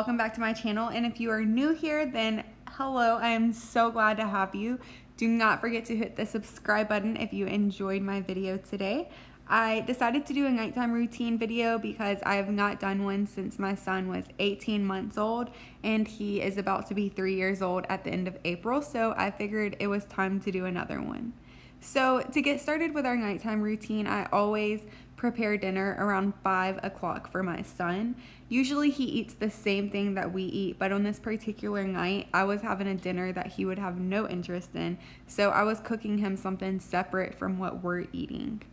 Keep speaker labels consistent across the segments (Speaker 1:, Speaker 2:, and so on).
Speaker 1: welcome back to my channel, and if you are new here, then hello. I am so glad to have you. Do not forget to hit the subscribe button if you enjoyed my video today. I decided to do a nighttime routine video because I have not done one since my son was 18 months old, and he is about to be 3 years old at the end of April, so I figured it was time to do another one. So to get started with our nighttime routine, I always prepare dinner around 5 o'clock for my son. Usually he eats the same thing that we eat, but on this particular night, I was having a dinner that he would have no interest in, so I was cooking him something separate from what we're eating.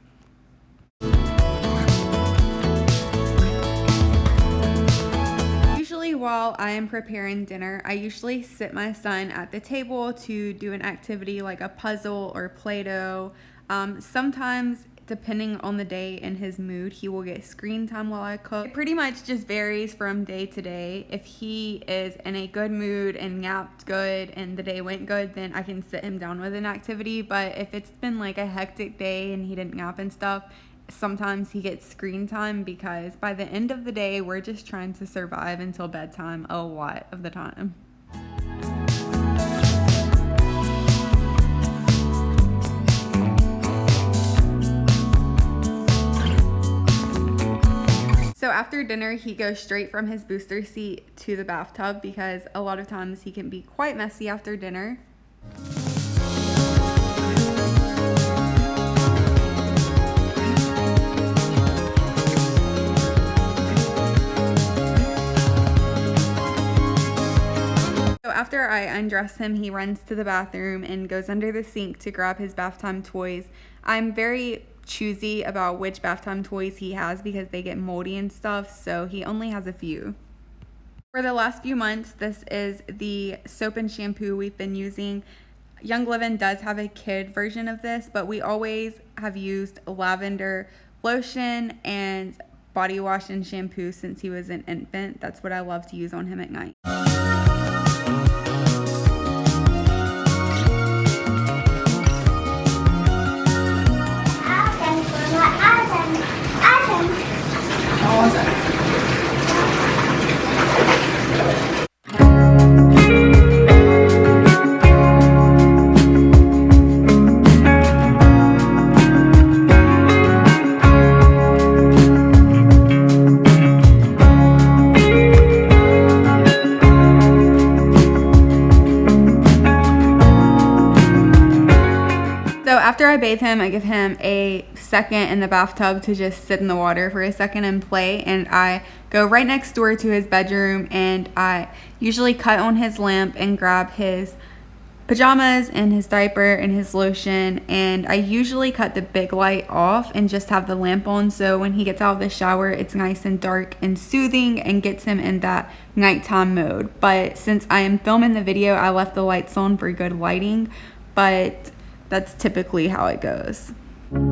Speaker 1: Usually while I am preparing dinner, I usually sit my son at the table to do an activity like a puzzle or Play-Doh. Sometimes, depending on the day and his mood, he will get screen time while I cook. It pretty much just varies from day to day. If he is in a good mood and napped good and the day went good, then I can sit him down with an activity. But if it's been like a hectic day and he didn't nap and stuff, sometimes he gets screen time because by the end of the day, we're just trying to survive until bedtime a lot of the time. So after dinner, he goes straight from his booster seat to the bathtub because a lot of times he can be quite messy after dinner. After I undress him, he runs to the bathroom and goes under the sink to grab his bath time toys. I'm very choosy about which bath time toys he has because they get moldy and stuff, so he only has a few. For the last few months, this is the soap and shampoo we've been using. Young Livin does have a kid version of this, but we always have used lavender lotion and body wash and shampoo since he was an infant. That's what I love to use on him at night. After I bathe him, I give him a second in the bathtub to just sit in the water for a second and play, and I go right next door to his bedroom, and I usually cut on his lamp and grab his pajamas and his diaper and his lotion, and I usually cut the big light off and just have the lamp on, so when he gets out of the shower, it's nice and dark and soothing and gets him in that nighttime mode. But since I am filming the video, I left the lights on for good lighting, but that's typically how it goes. No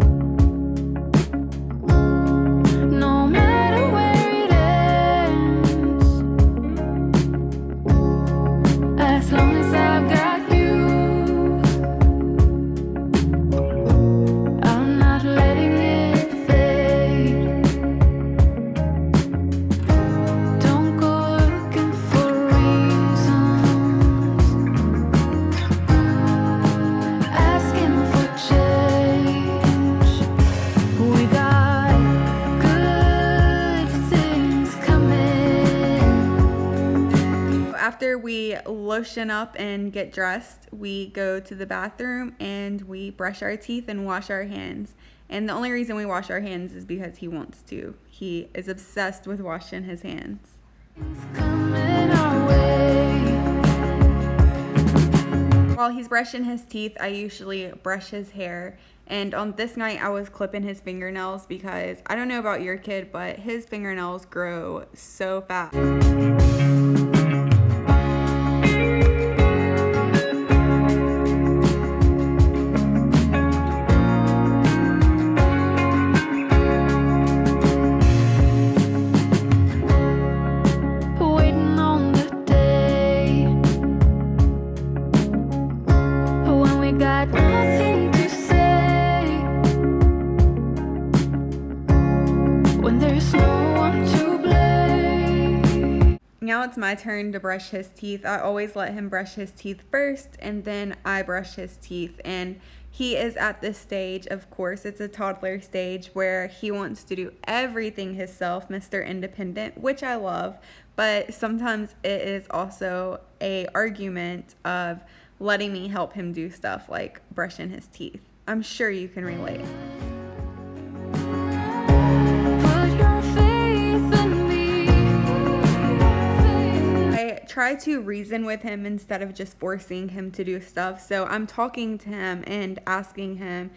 Speaker 1: matter where it ends, as long as I've got you, I'm not letting it fade. Don't go looking for reasons, asking for change. We got good things coming. After we lotion up and get dressed, we go to the bathroom and we brush our teeth and wash our hands. And the only reason we wash our hands is because he wants to. He is obsessed with washing his hands. While he's brushing his teeth, I usually brush his hair. And on this night, I was clipping his fingernails because I don't know about your kid, but his fingernails grow so fast. Now it's my turn to brush his teeth. I always let him brush his teeth first, and then I brush his teeth. And he is at this stage, of course, it's a toddler stage where he wants to do everything himself, Mr. Independent, which I love. But sometimes it is also a argument of letting me help him do stuff like brushing his teeth. I'm sure you can relate. I try to reason with him instead of just forcing him to do stuff. So I'm talking to him and asking him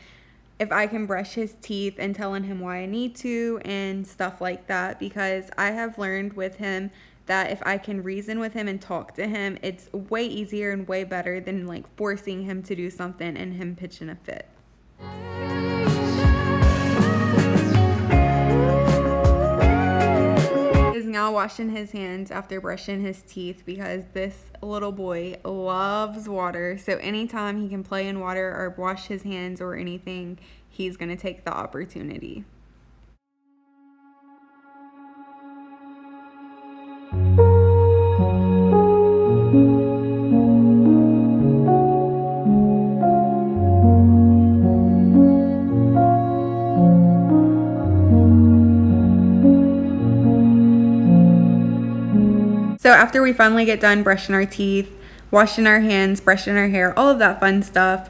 Speaker 1: if I can brush his teeth and telling him why I need to and stuff like that, because I have learned with him that if I can reason with him and talk to him, it's way easier and way better than like forcing him to do something and him pitching a fit. He is now washing his hands after brushing his teeth because this little boy loves water. So anytime he can play in water or wash his hands or anything, he's going to take the opportunity. So after we finally get done brushing our teeth, washing our hands, brushing our hair, all of that fun stuff,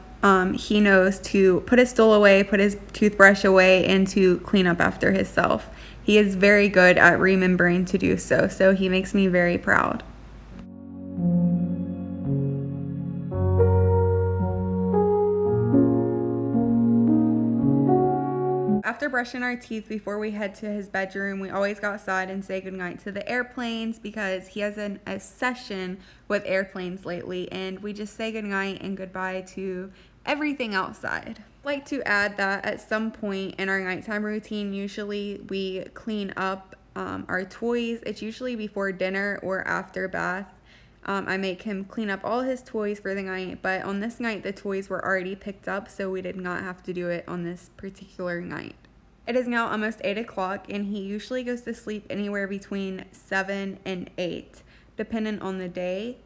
Speaker 1: he knows to put his stool away, put his toothbrush away, and to clean up after himself. He is very good at remembering to do so, so he makes me very proud. After brushing our teeth before we head to his bedroom, we always go outside and say goodnight to the airplanes because he has a session with airplanes lately, and we just say goodnight and goodbye to everything outside. I'd like to add that at some point in our nighttime routine, usually we clean up our toys. It's usually before dinner or after bath. I make him clean up all his toys for the night, but on this night the toys were already picked up, so we did not have to do it on this particular night. It is now almost 8 o'clock, and he usually goes to sleep anywhere between 7 and 8, depending on the day.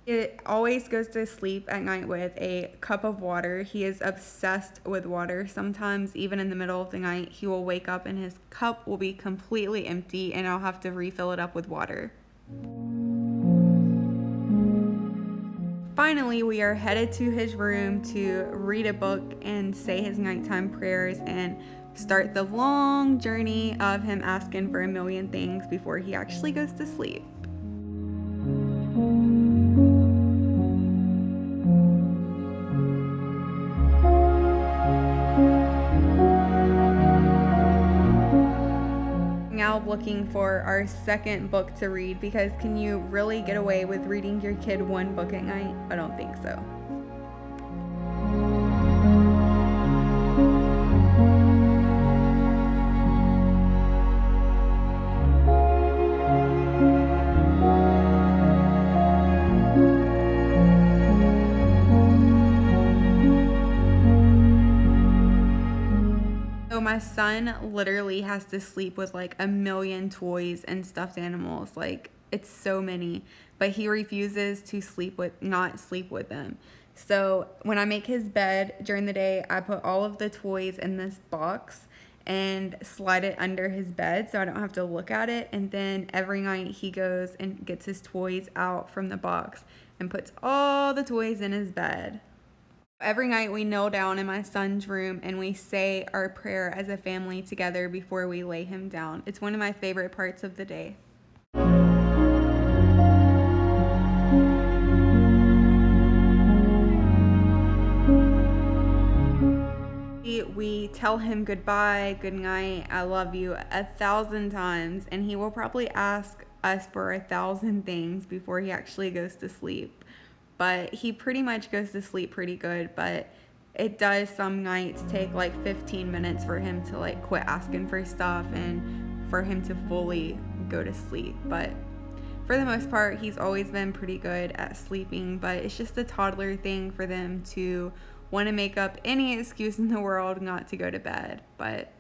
Speaker 1: It always goes to sleep at night with a cup of water. He is obsessed with water. Sometimes even in the middle of the night, he will wake up and his cup will be completely empty, and I'll have to refill it up with water. Finally, we are headed to his room to read a book and say his nighttime prayers and start the long journey of him asking for a million things before he actually goes to sleep. Now looking for our second book to read, because can you really get away with reading your kid one book at night? I don't think so. My son literally has to sleep with like a million toys and stuffed animals. Like, it's so many, but he refuses to not sleep with them. So when I make his bed during the day, I put all of the toys in this box and slide it under his bed so I don't have to look at it. And then every night he goes and gets his toys out from the box and puts all the toys in his bed. Every night we kneel down in my son's room and we say our prayer as a family together before we lay him down. It's one of my favorite parts of the day. We tell him goodbye, good night, I love you 1,000 times, and he will probably ask us for 1,000 things before he actually goes to sleep. But he pretty much goes to sleep pretty good, but it does some nights take like 15 minutes for him to like quit asking for stuff and for him to fully go to sleep. But for the most part, he's always been pretty good at sleeping, but it's just a toddler thing for them to want to make up any excuse in the world not to go to bed. But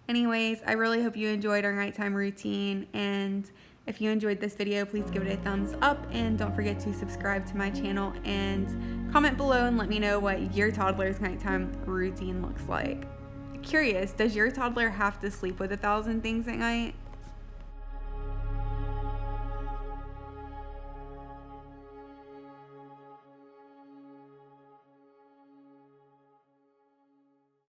Speaker 1: anyways, I really hope you enjoyed our nighttime routine, and If you enjoyed this video, please give it a thumbs up and don't forget to subscribe to my channel and comment below and let me know what your toddler's nighttime routine looks like. Curious, does your toddler have to sleep with 1,000 things at night?